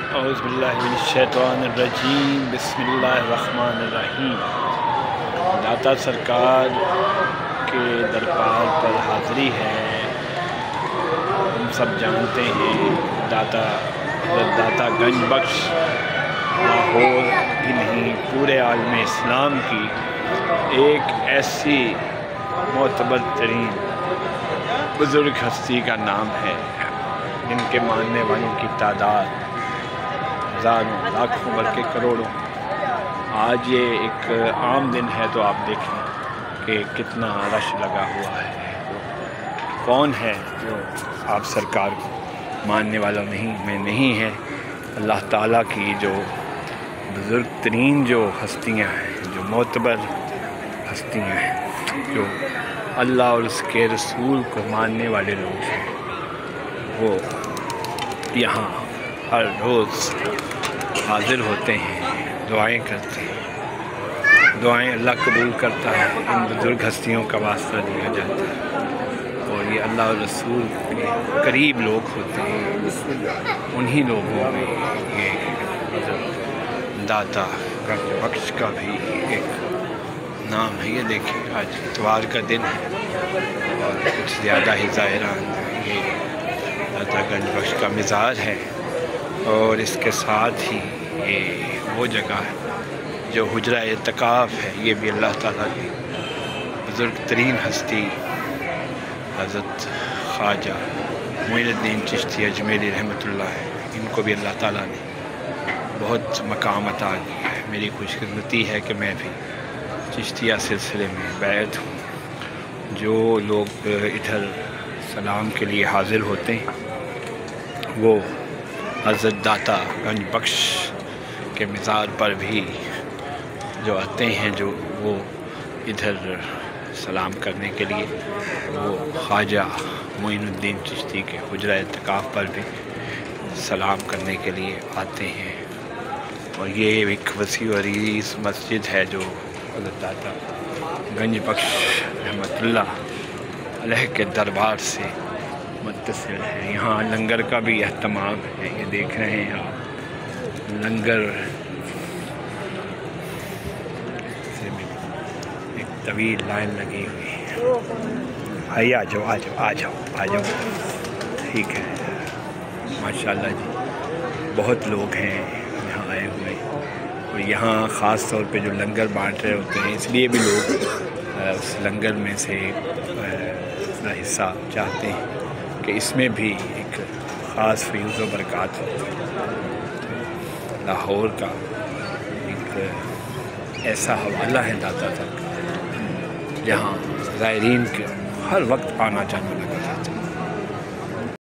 اعوذ باللہ من الشیطان الرجیم بسم اللہ الرحمن الرحیم۔ داتا سرکار کے دربار پر حاضری ہے۔ ہم سب جانتے ہیں داتا گنج بخش لاہور ہی نہیں پورے عالم اسلام کی ایک ایسی معتبر ترین بزرگ ہستی کا نام ہے جن کے ماننے والوں کی تعداد ہزاروں لاکھوں بلکہ کروڑوں۔ آج یہ ایک عام دن ہے تو آپ دیکھیں کہ کتنا رش لگا ہوا ہے۔ کون ہے جو آپ سرکار کو ماننے والا نہیں ہے؟ اللہ تعالیٰ کی جو بزرگ ترین جو ہستیاں ہیں، جو معتبر ہستیاں ہیں، جو اللہ اور اس کے رسول کو ماننے والے لوگ ہیں، وہ یہاں ہر روز حاضر ہوتے ہیں، دعائیں کرتے ہیں۔ دعائیں اللہ قبول کرتا ہے، ان بزرگ ہستیوں کا واسطہ دیا جاتا ہے، اور یہ اللہ اور رسول کے قریب لوگ ہوتے ہیں۔ انہی لوگوں میں یہ داتا گنج بخش کا بھی ایک نام ہے۔ یہ دیکھیں آج اتوار کا دن ہے اور کچھ زیادہ ہی زائران یہ داتا گنج بخش کا مزار ہے، اور اس کے ساتھ ہی یہ وہ جگہ ہے جو حجرہ اعتکاف ہے۔ یہ بھی اللہ تعالیٰ کی بزرگ ترین ہستی حضرت خواجہ معین الدین چشتی اجمیری رحمۃ اللہ ہے، ان کو بھی اللہ تعالیٰ نے بہت مقام عطا کیا ہے۔ میری خوش قسمتی ہے کہ میں بھی چشتیہ سلسلے میں بیعت ہوں۔ جو لوگ ادھر سلام کے لیے حاضر ہوتے ہیں وہ حضرت داتا گنج بخش کے مزار پر بھی جو آتے ہیں، جو وہ ادھر سلام کرنے کے لیے، وہ خواجہ معین الدین چشتی کے حجرہ اعتکاف پر بھی سلام کرنے کے لیے آتے ہیں۔ اور یہ ایک وسیع و عریض مسجد ہے جو حضرت داتا گنج بخش رحمۃ اللہ علیہ کے دربار سے متصل ہے۔ یہاں لنگر کا بھی اہتمام ہے، یہ دیکھ رہے ہیں آپ، لنگر سے بھی ایک طویل لائن لگی ہوئی ہے۔ آ جاؤ ٹھیک ہے، ماشاءاللہ جی، بہت لوگ ہیں یہاں آئے ہوئے، اور یہاں خاص طور پہ جو لنگر بانٹ رہے ہوتے ہیں، اس لیے بھی لوگ اس لنگر میں سے اپنا حصہ چاہتے ہیں کہ اس میں بھی ایک خاص فیض و برکات ہوتی ہے۔ لاہور کا ایک ایسا حوالہ ہے داتا تک جہاں زائرین کے ہر وقت آنا جانا لگتا ہے۔